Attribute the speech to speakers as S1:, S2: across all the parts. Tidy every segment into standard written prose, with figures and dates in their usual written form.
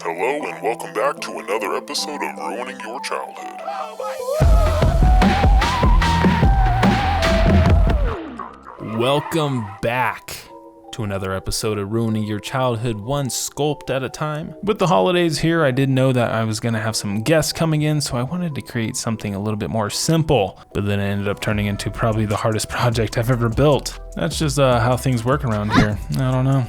S1: Hello and welcome back to another episode of Ruining Your Childhood.
S2: Welcome back to another episode of Ruining Your Childhood, one sculpt at a time. With the holidays here, I did know that I was going to have some guests coming in, so I wanted to create something a little bit more simple, but then it ended up turning into probably the hardest project I've ever built. That's just how things work around here. I don't know.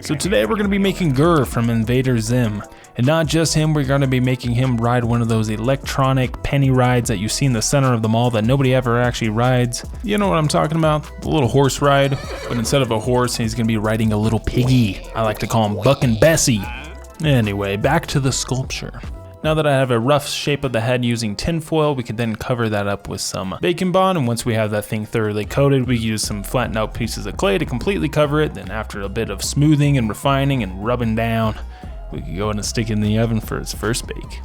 S2: So today we're going to be making GIR from Invader Zim. And not just him, we're going to be making him ride one of those electronic penny rides that you see in the center of the mall that nobody ever actually rides. You know what I'm talking about? The little horse ride. But instead of a horse, he's going to be riding a little piggy. I like to call him Buck and Bessie. Anyway, back to the sculpture. Now that I have a rough shape of the head using tinfoil, we can then cover that up with some bacon bond, and once we have that thing thoroughly coated, we use some flattened out pieces of clay to completely cover it. Then after a bit of smoothing and refining and rubbing down, we could go ahead and stick it in the oven for its first bake.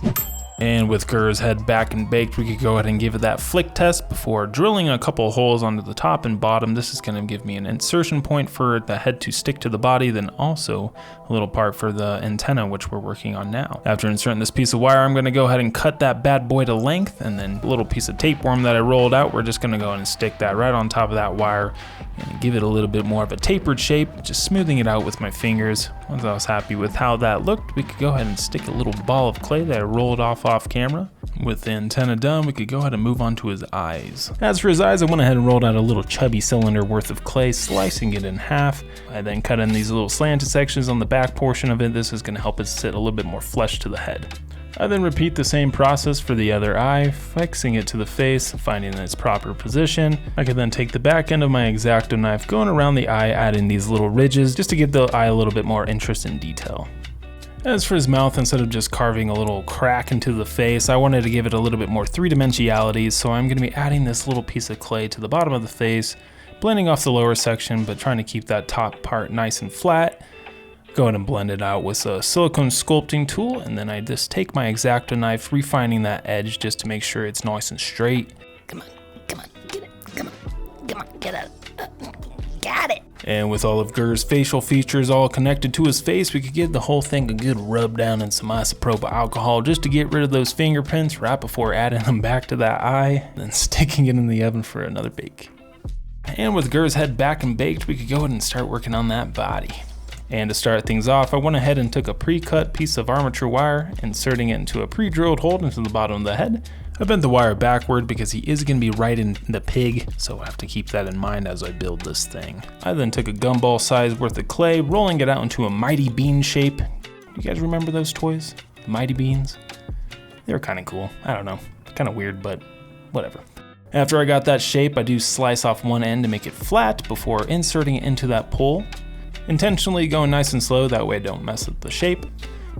S2: And with GIR's head back and baked, we could go ahead and give it that flick test before drilling a couple holes onto the top and bottom. This is going to give me an insertion point for the head to stick to the body, then also a little part for the antenna, which we're working on now. After inserting this piece of wire, I'm going to go ahead and cut that bad boy to length, and then a little piece of tapeworm that I rolled out, we're just going to go ahead and stick that right on top of that wire and give it a little bit more of a tapered shape, just smoothing it out with my fingers. Once I was happy with how that looked, we could go ahead and stick a little ball of clay that I rolled off camera. With the antenna done, we could go ahead and move on to his eyes. As for his eyes, I went ahead and rolled out a little chubby cylinder worth of clay, slicing it in half. I then cut in these little slanted sections on the back portion of it. This is going to help it sit a little bit more flush to the head. I then repeat the same process for the other eye, fixing it to the face, finding its proper position. I could then take the back end of my X-Acto knife, going around the eye, adding these little ridges just to give the eye a little bit more interest and detail. As for his mouth, instead of just carving a little crack into the face, I wanted to give it a little bit more three-dimensionality, so I'm going to be adding this little piece of clay to the bottom of the face, blending off the lower section, but trying to keep that top part nice and flat. Go ahead and blend it out with a silicone sculpting tool, and then I just take my X-Acto knife, refining that edge just to make sure it's nice and straight.
S3: Come on, get it. Come on, get it. Got it.
S2: And with all of GIR's facial features all connected to his face, we could give the whole thing a good rub down in some isopropyl alcohol just to get rid of those fingerprints right before adding them back to that eye, then sticking it in the oven for another bake. And with GIR's head back and baked, we could go ahead and start working on that body. And to start things off, I went ahead and took a pre-cut piece of armature wire, inserting it into a pre-drilled hole into the bottom of the head. I bent the wire backward because he is going to be right in the pig, so I have to keep that in mind as I build this thing. I then took a gumball size worth of clay, rolling it out into a mighty bean shape. You guys remember those toys? The mighty beans? They were kind of cool. I don't know. Kind of weird, but whatever. After I got that shape, I do slice off one end to make it flat before inserting it into that pole. Intentionally going nice and slow, that way I don't mess up the shape.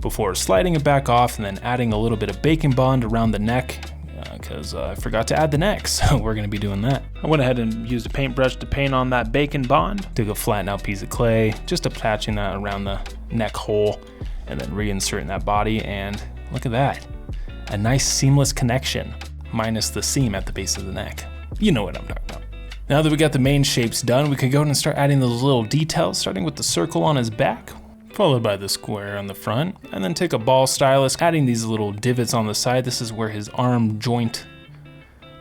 S2: Before sliding it back off and then adding a little bit of bacon bond around the neck, because I forgot to add the neck, so we're going to be doing that. I went ahead and used a paintbrush to paint on that bacon bond. Took a flattened out piece of clay, just attaching that around the neck hole, and then reinserting that body, and look at that. A nice seamless connection, minus the seam at the base of the neck. You know what I'm talking about. Now that we got the main shapes done, we can go ahead and start adding those little details, starting with the circle on his back, followed by the square on the front, and then take a ball stylus, adding these little divots on the side. This is where his arm joint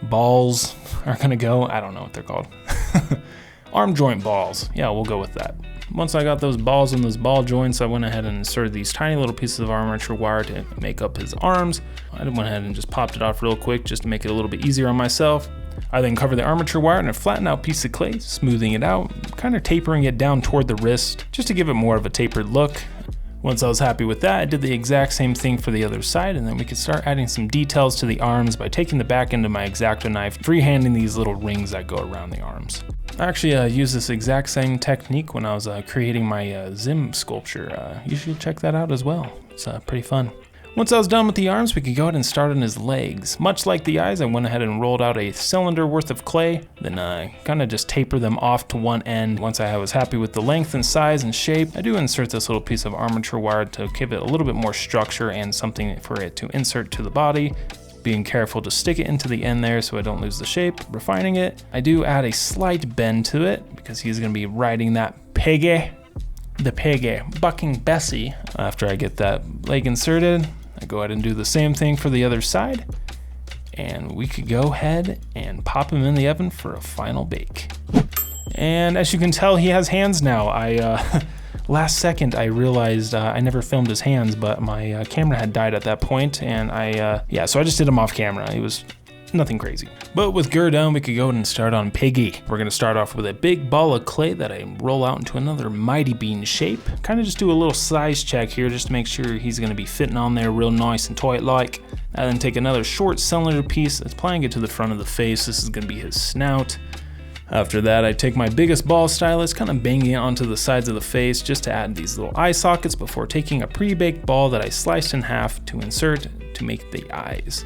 S2: balls are gonna go. I don't know what they're called. Arm joint balls. Yeah, we'll go with that. Once I got those balls and those ball joints, I went ahead and inserted these tiny little pieces of armature wire to make up his arms. I went ahead and just popped it off real quick just to make it a little bit easier on myself. I then covered the armature wire in a flattened out piece of clay, smoothing it out, kind of tapering it down toward the wrist, just to give it more of a tapered look. Once I was happy with that, I did the exact same thing for the other side, and then we could start adding some details to the arms by taking the back end of my X-Acto knife, freehanding these little rings that go around the arms. I actually used this exact same technique when I was creating my Zim sculpture. You should check that out as well. It's pretty fun. Once I was done with the arms, we could go ahead and start on his legs. Much like the eyes, I went ahead and rolled out a cylinder worth of clay, then kind of just taper them off to one end. Once I was happy with the length and size and shape, I do insert this little piece of armature wire to give it a little bit more structure and something for it to insert to the body. Being careful to stick it into the end there so I don't lose the shape. Refining it, I do add a slight bend to it because he's going to be riding that Piggy. the Piggy bucking Bessie. After I get that leg inserted, I go ahead and do the same thing for the other side. And we could go ahead and pop him in the oven for a final bake. And as you can tell, he has hands now. Last second I realized I never filmed his hands, but my camera had died at that point, and so I just did him off camera. It was nothing crazy. But with GIR done, we could go ahead and start on Piggy. We're gonna start off with a big ball of clay that I roll out into another mighty bean shape. Kind of just do a little size check here just to make sure he's gonna be fitting on there real nice and tight like. And then take another short cylinder piece, applying it to the front of the face. This is gonna be his snout. After that, I take my biggest ball stylus, kind of banging it onto the sides of the face just to add these little eye sockets before taking a pre-baked ball that I sliced in half to insert to make the eyes.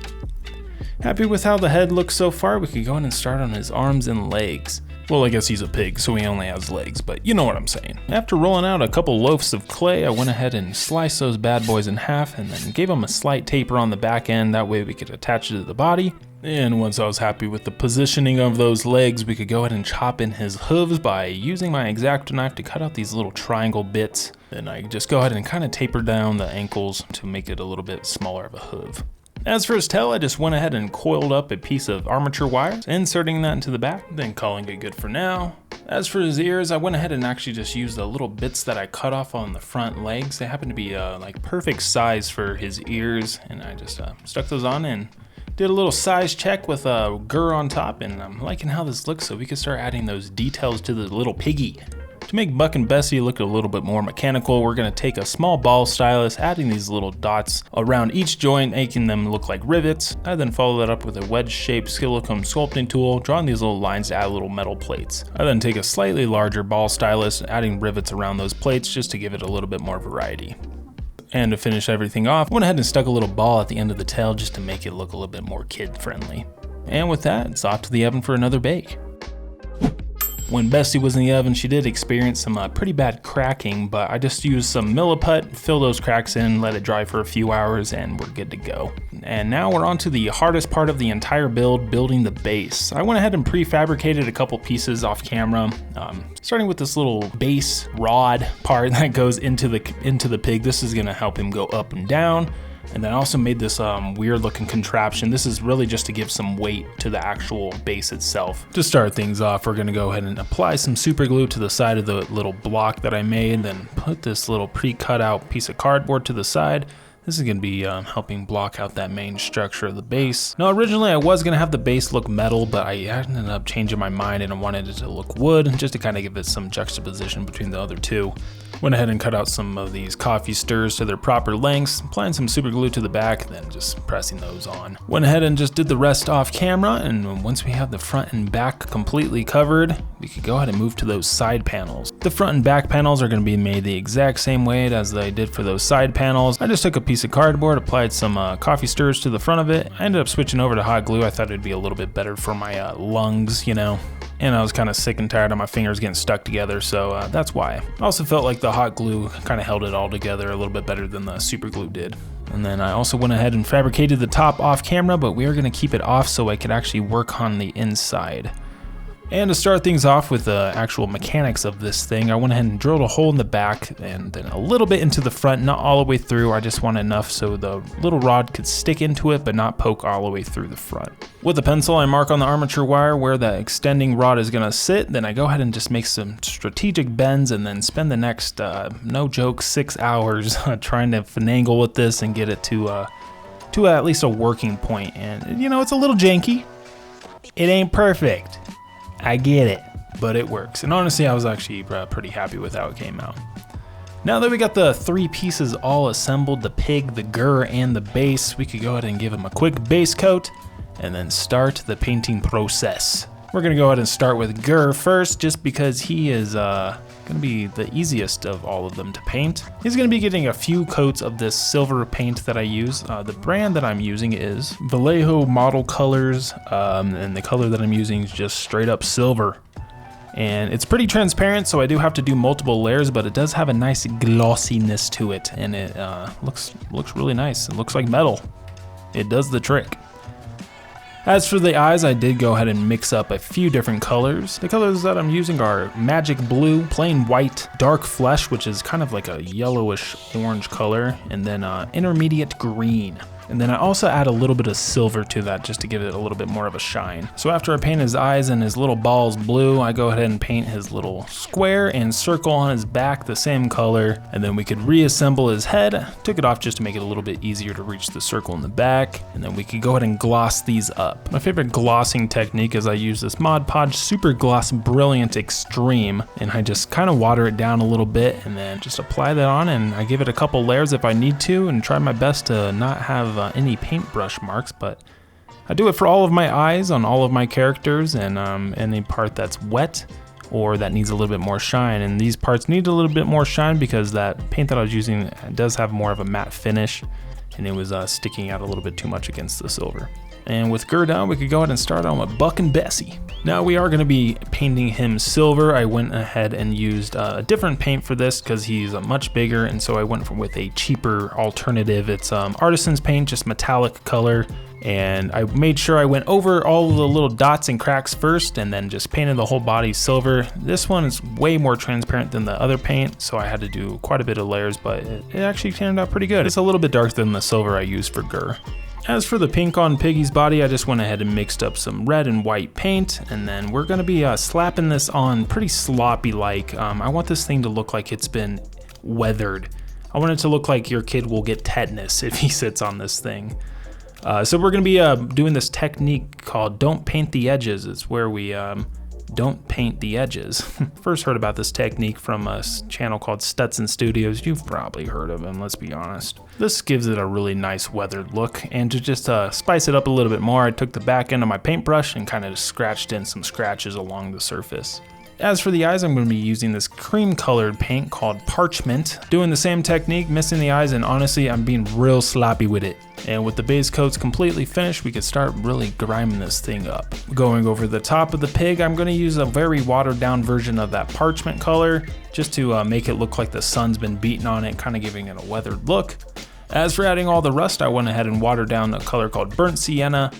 S2: Happy with how the head looks so far, we could go ahead and start on his arms and legs. Well, I guess he's a pig, so he only has legs, but you know what I'm saying. After rolling out a couple loaves of clay, I went ahead and sliced those bad boys in half and then gave them a slight taper on the back end, that way we could attach it to the body. And once I was happy with the positioning of those legs, we could go ahead and chop in his hooves by using my X-Acto knife to cut out these little triangle bits. Then I just go ahead and kind of taper down the ankles to make it a little bit smaller of a hoof. As for his tail, I just went ahead and coiled up a piece of armature wire, inserting that into the back, then calling it good for now. As for his ears, I went ahead and actually just used the little bits that I cut off on the front legs. They happen to be like perfect size for his ears, and I just stuck those on and did a little size check with GIR on top, and I'm liking how this looks, so we can start adding those details to the little piggy. To make Buck and Bessie look a little bit more mechanical, we're gonna take a small ball stylus, adding these little dots around each joint, making them look like rivets. I then follow that up with a wedge-shaped silicone sculpting tool, drawing these little lines to add little metal plates. I then take a slightly larger ball stylus, adding rivets around those plates just to give it a little bit more variety. And to finish everything off, I went ahead and stuck a little ball at the end of the tail just to make it look a little bit more kid-friendly. And with that, it's off to the oven for another bake. When Bessie was in the oven, she did experience some pretty bad cracking, but I just used some Milliput, fill those cracks in, let it dry for a few hours, and we're good to go. And now we're on to the hardest part of the entire build, building the base. I went ahead and prefabricated a couple pieces off camera, starting with this little base rod part that goes into the pig. This is gonna help him go up and down. And then I also made this weird looking contraption. This is really just to give some weight to the actual base itself. To start things off, we're gonna go ahead and apply some super glue to the side of the little block that I made, then put this little pre-cut out piece of cardboard to the side. This is gonna be helping block out that main structure of the base. Now originally I was gonna have the base look metal, but I ended up changing my mind and I wanted it to look wood, just to kind of give it some juxtaposition between the other two. Went ahead and cut out some of these coffee stirs to their proper lengths, applying some super glue to the back, then just pressing those on. Went ahead and just did the rest off camera, and once we have the front and back completely covered, we could go ahead and move to those side panels. The front and back panels are going to be made the exact same way as I did for those side panels. I just took a piece of cardboard, applied some coffee stirs to the front of it. I ended up switching over to hot glue. I thought it'd be a little bit better for my lungs, you know. And I was kind of sick and tired of my fingers getting stuck together, so that's why. I also felt like the hot glue kind of held it all together a little bit better than the super glue did. And then I also went ahead and fabricated the top off camera, but we are going to keep it off so I could actually work on the inside. And to start things off with the actual mechanics of this thing, I went ahead and drilled a hole in the back and then a little bit into the front, not all the way through. I just wanted enough so the little rod could stick into it but not poke all the way through the front. With a pencil, I mark on the armature wire where the extending rod is gonna sit. Then I go ahead and just make some strategic bends and then spend the next, no joke, 6 hours trying to finagle with this and get it to at least a working point. And you know, it's a little janky. It ain't perfect. I get it, but it works. And honestly, I was actually pretty happy with how it came out. Now that we got the 3 pieces all assembled, the pig, the GIR, and the base, we could go ahead and give him a quick base coat and then start the painting process. We're gonna go ahead and start with GIR first, just because he is gonna be the easiest of all of them to paint. He's gonna be getting a few coats of this silver paint that I use. The brand that I'm using is Vallejo Model Colors, and the color that I'm using is just straight up silver. And it's pretty transparent, so I do have to do multiple layers, but it does have a nice glossiness to it, and it looks really nice. It looks like metal. It does the trick. As for the eyes, I did go ahead and mix up a few different colors. The colors that I'm using are Magic Blue, Plain White, Dark Flesh, which is kind of like a yellowish orange color, and then Intermediate Green. And then I also add a little bit of silver to that just to give it a little bit more of a shine. So after I paint his eyes and his little balls blue, I go ahead and paint his little square and circle on his back the same color. And then we could reassemble his head. Took it off just to make it a little bit easier to reach the circle in the back. And then we could go ahead and gloss these up. My favorite glossing technique is I use this Mod Podge Super Gloss Brilliant Extreme. And I just kind of water it down a little bit and then just apply that on, and I give it a couple layers if I need to, and try my best to not have any paintbrush marks, but I do it for all of my eyes on all of my characters, and any part that's wet or that needs a little bit more shine. And these parts need a little bit more shine because that paint that I was using does have more of a matte finish, and it was sticking out a little bit too much against the silver. And with GIR done, we could go ahead and start on with Buck and Bessie. Now we are going to be painting him silver. I went ahead and used a different paint for this because he's much bigger, and so I went with a cheaper alternative. It's Artisan's paint, just metallic color. And I made sure I went over all of the little dots and cracks first, and then just painted the whole body silver. This one is way more transparent than the other paint, so I had to do quite a bit of layers, but it actually turned out pretty good. It's a little bit darker than the silver I used for GIR. As for the pink on Piggy's body, I just went ahead and mixed up some red and white paint, and then we're gonna be slapping this on pretty sloppy like. I want this thing to look like it's been weathered. I want it to look like your kid will get tetanus if he sits on this thing. So we're gonna be doing this technique called Don't Paint the Edges. It's where we don't paint the edges. First heard about this technique from a channel called Stutson Studios. You've probably heard of him, let's be honest. This gives it a really nice weathered look, and to just spice it up a little bit more, I took the back end of my paintbrush and kind of scratched in some scratches along the surface. As for the eyes, I'm going to be using this cream colored paint called Parchment. Doing the same technique, missing the eyes, and honestly, I'm being real sloppy with it. And with the base coats completely finished, we could start really griming this thing up. Going over the top of the pig, I'm going to use a very watered down version of that Parchment color, just to make it look like the sun's been beaten on it, kind of giving it a weathered look. As for adding all the rust, I went ahead and watered down a color called Burnt Sienna.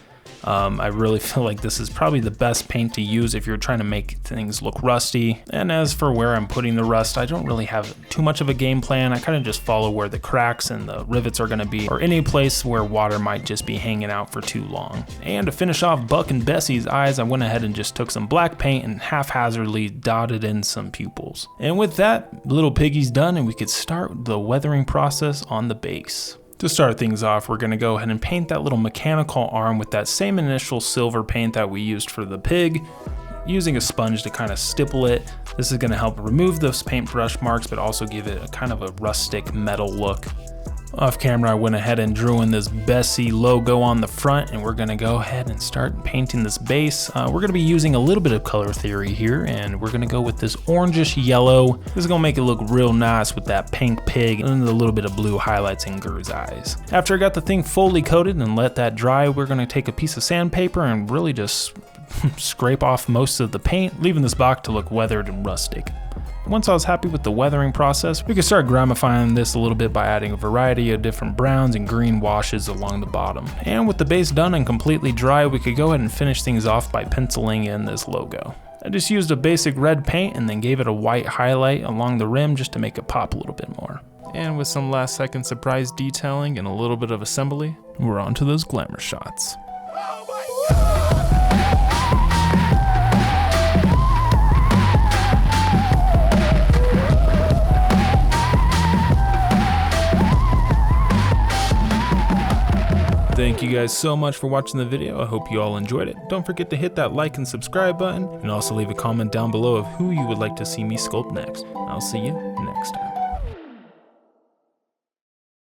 S2: I really feel like this is probably the best paint to use if you're trying to make things look rusty. And as for where I'm putting the rust, I don't really have too much of a game plan. I kind of just follow where the cracks and the rivets are going to be, or any place where water might just be hanging out for too long. And to finish off Buck and Bessie's eyes, I went ahead and just took some black paint and haphazardly dotted in some pupils. And with that, little Piggy's done, and we could start the weathering process on the base. To start things off, we're going to go ahead and paint that little mechanical arm with that same initial silver paint that we used for the pig, using a sponge to kind of stipple it. This is going to help remove those paintbrush marks, but also give it a kind of a rustic metal look. Off camera, I went ahead and drew in this Bessie logo on the front, and we're going to go ahead and start painting this base. We're going to be using a little bit of color theory here, and we're going to go with this orangish yellow. This is going to make it look real nice with that pink pig and a little bit of blue highlights in GIR's eyes. After I got the thing fully coated and let that dry, we're going to take a piece of sandpaper and really just scrape off most of the paint, leaving this box to look weathered and rustic. Once I was happy with the weathering process, we could start gramifying this a little bit by adding a variety of different browns and green washes along the bottom. And with the base done and completely dry, we could go ahead and finish things off by penciling in this logo. I just used a basic red paint and then gave it a white highlight along the rim just to make it pop a little bit more. And with some last second surprise detailing and a little bit of assembly, we're on to those glamour shots. Thank you guys so much for watching the video. I hope you all enjoyed it. Don't forget to hit that like and subscribe button, and also leave a comment down below of who you would like to see me sculpt next. I'll see you next time.